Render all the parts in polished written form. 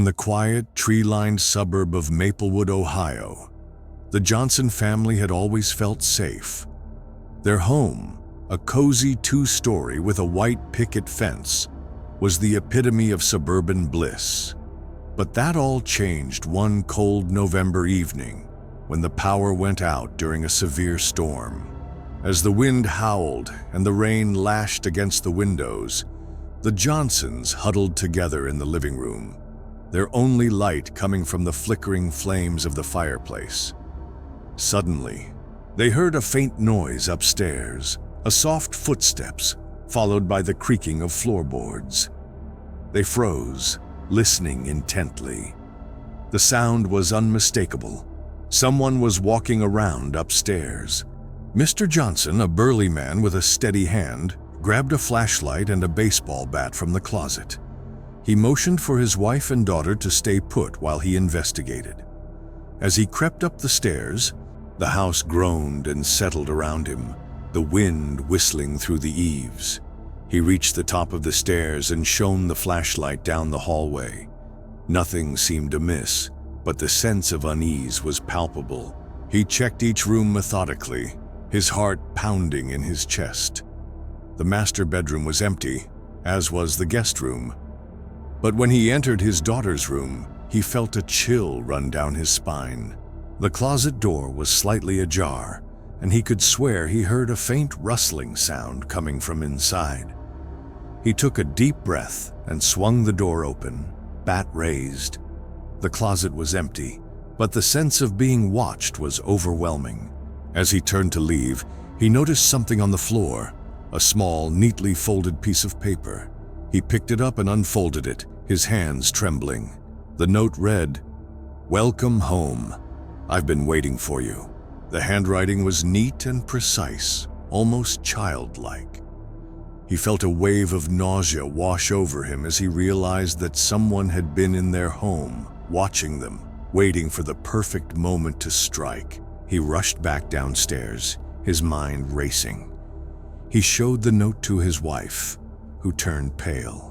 In the quiet, tree-lined suburb of Maplewood, Ohio, the Johnson family had always felt safe. Their home, a cozy two-story with a white picket fence, was the epitome of suburban bliss. But that all changed one cold November evening when the power went out during a severe storm. As the wind howled and the rain lashed against the windows, the Johnsons huddled together in the living room, their only light coming from the flickering flames of the fireplace. Suddenly, they heard a faint noise upstairs, a soft footsteps, followed by the creaking of floorboards. They froze, listening intently. The sound was unmistakable. Someone was walking around upstairs. Mr. Johnson, a burly man with a steady hand, grabbed a flashlight and a baseball bat from the closet. He motioned for his wife and daughter to stay put while he investigated. As he crept up the stairs, the house groaned and settled around him, the wind whistling through the eaves. He reached the top of the stairs and shone the flashlight down the hallway. Nothing seemed amiss, but the sense of unease was palpable. He checked each room methodically, his heart pounding in his chest. The master bedroom was empty, as was the guest room. But when he entered his daughter's room, he felt a chill run down his spine. The closet door was slightly ajar, and he could swear he heard a faint rustling sound coming from inside. He took a deep breath and swung the door open, bat raised. The closet was empty, but the sense of being watched was overwhelming. As he turned to leave, he noticed something on the floor, a small, neatly folded piece of paper. He picked it up and unfolded it, his hands trembling. The note read, "Welcome home. I've been waiting for you." The handwriting was neat and precise, almost childlike. He felt a wave of nausea wash over him as he realized that someone had been in their home, watching them, waiting for the perfect moment to strike. He rushed back downstairs, his mind racing. He showed the note to his wife, who turned pale.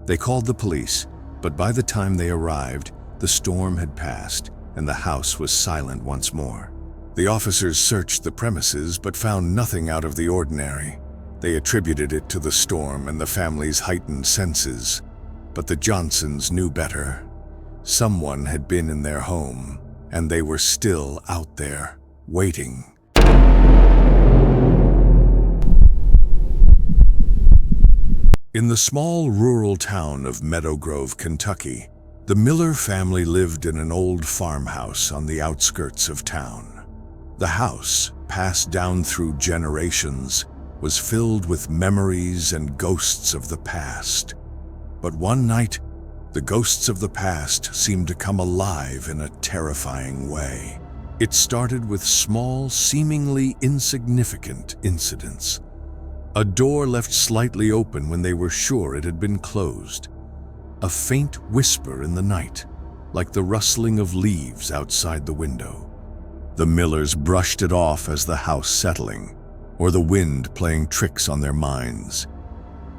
They called the police, but by the time they arrived, the storm had passed and the house was silent once more. The officers searched the premises but found nothing out of the ordinary. They attributed it to the storm and the family's heightened senses. But the Johnsons knew better. Someone had been in their home, and they were still out there, waiting. In the small rural town of Meadow Grove, Kentucky, the Miller family lived in an old farmhouse on the outskirts of town. The house, passed down through generations, was filled with memories and ghosts of the past. But one night, the ghosts of the past seemed to come alive in a terrifying way. It started with small, seemingly insignificant incidents. A door left slightly open when they were sure it had been closed. A faint whisper in the night, like the rustling of leaves outside the window. The Millers brushed it off as the house settling, or the wind playing tricks on their minds.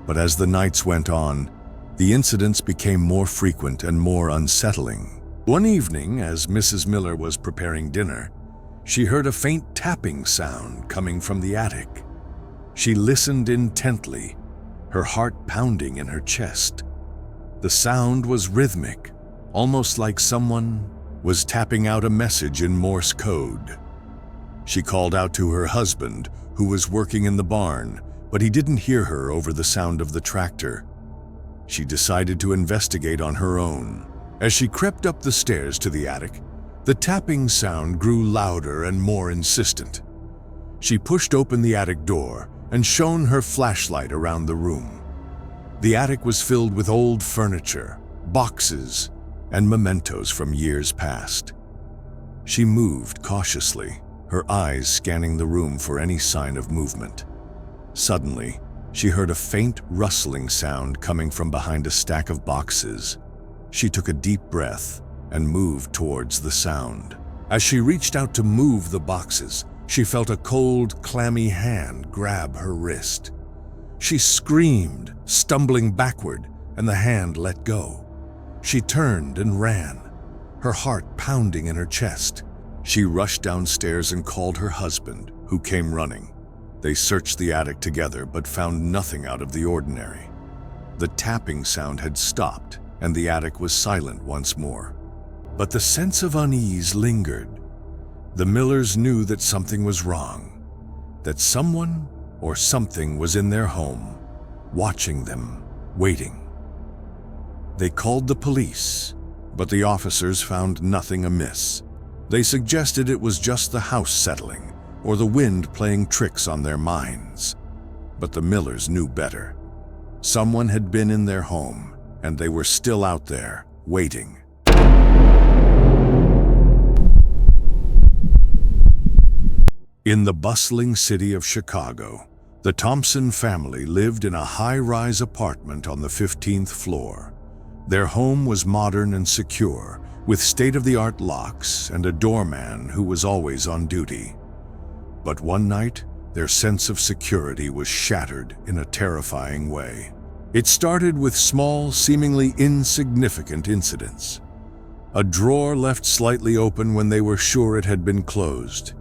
But as the nights went on, the incidents became more frequent and more unsettling. One evening, as Mrs. Miller was preparing dinner, she heard a faint tapping sound coming from the attic. She listened intently, her heart pounding in her chest. The sound was rhythmic, almost like someone was tapping out a message in Morse code. She called out to her husband, who was working in the barn, but he didn't hear her over the sound of the tractor. She decided to investigate on her own. As she crept up the stairs to the attic, the tapping sound grew louder and more insistent. She pushed open the attic door and shone her flashlight around the room. The attic was filled with old furniture, boxes, and mementos from years past. She moved cautiously, her eyes scanning the room for any sign of movement. Suddenly, she heard a faint rustling sound coming from behind a stack of boxes. She took a deep breath and moved towards the sound. As she reached out to move the boxes, she felt a cold, clammy hand grab her wrist. She screamed, stumbling backward, and the hand let go. She turned and ran, her heart pounding in her chest. She rushed downstairs and called her husband, who came running. They searched the attic together but found nothing out of the ordinary. The tapping sound had stopped, and the attic was silent once more. But the sense of unease lingered. The Millers knew that something was wrong, that someone or something was in their home, watching them, waiting. They called the police, but the officers found nothing amiss. They suggested it was just the house settling or the wind playing tricks on their minds. But the Millers knew better. Someone had been in their home, and they were still out there, waiting. In the bustling city of Chicago, the Thompson family lived in a high-rise apartment on the 15th floor. Their home was modern and secure, with state-of-the-art locks and a doorman who was always on duty. But one night, their sense of security was shattered in a terrifying way. It started with small, seemingly insignificant incidents. A drawer left slightly open when they were sure it had been closed.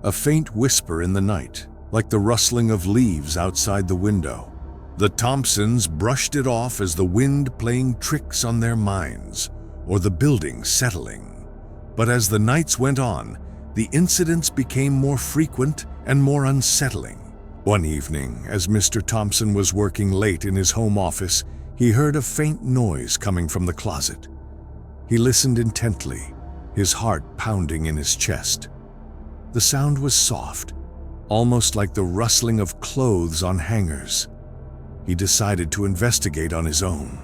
A faint whisper in the night, like the rustling of leaves outside the window. The Thompsons brushed it off as the wind playing tricks on their minds, or the building settling. But as the nights went on, the incidents became more frequent and more unsettling. One evening, as Mr. Thompson was working late in his home office, he heard a faint noise coming from the closet. He listened intently, his heart pounding in his chest. The sound was soft, almost like the rustling of clothes on hangers. He decided to investigate on his own.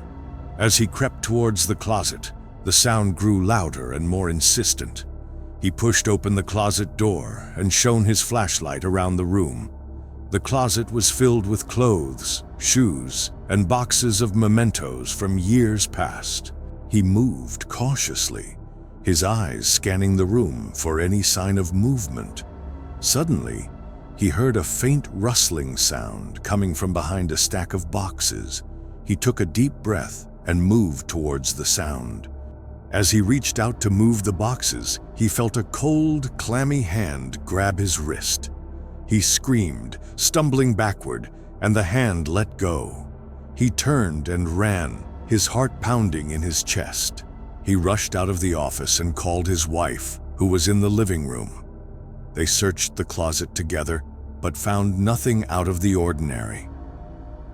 As he crept towards the closet, the sound grew louder and more insistent. He pushed open the closet door and shone his flashlight around the room. The closet was filled with clothes, shoes, and boxes of mementos from years past. He moved cautiously, his eyes scanning the room for any sign of movement. Suddenly, he heard a faint rustling sound coming from behind a stack of boxes. He took a deep breath and moved towards the sound. As he reached out to move the boxes, he felt a cold, clammy hand grab his wrist. He screamed, stumbling backward, and the hand let go. He turned and ran, his heart pounding in his chest. He rushed out of the office and called his wife, who was in the living room. They searched the closet together, but found nothing out of the ordinary.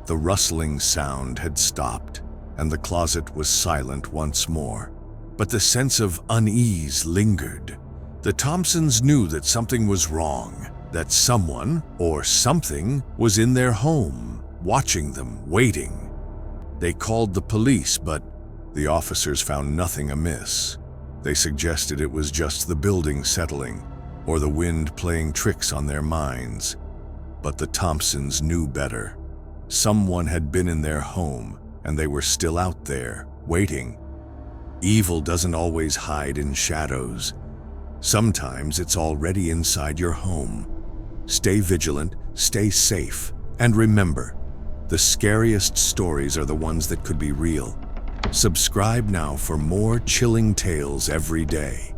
The rustling sound had stopped, and the closet was silent once more. But the sense of unease lingered. The Thompsons knew that something was wrong, that someone or something was in their home, watching them, waiting. They called the police, but the officers found nothing amiss. They suggested it was just the building settling, or the wind playing tricks on their minds. But the Thompsons knew better. Someone had been in their home, and they were still out there, waiting. Evil doesn't always hide in shadows. Sometimes it's already inside your home. Stay vigilant, stay safe, and remember, the scariest stories are the ones that could be real. Subscribe now for more chilling tales every day.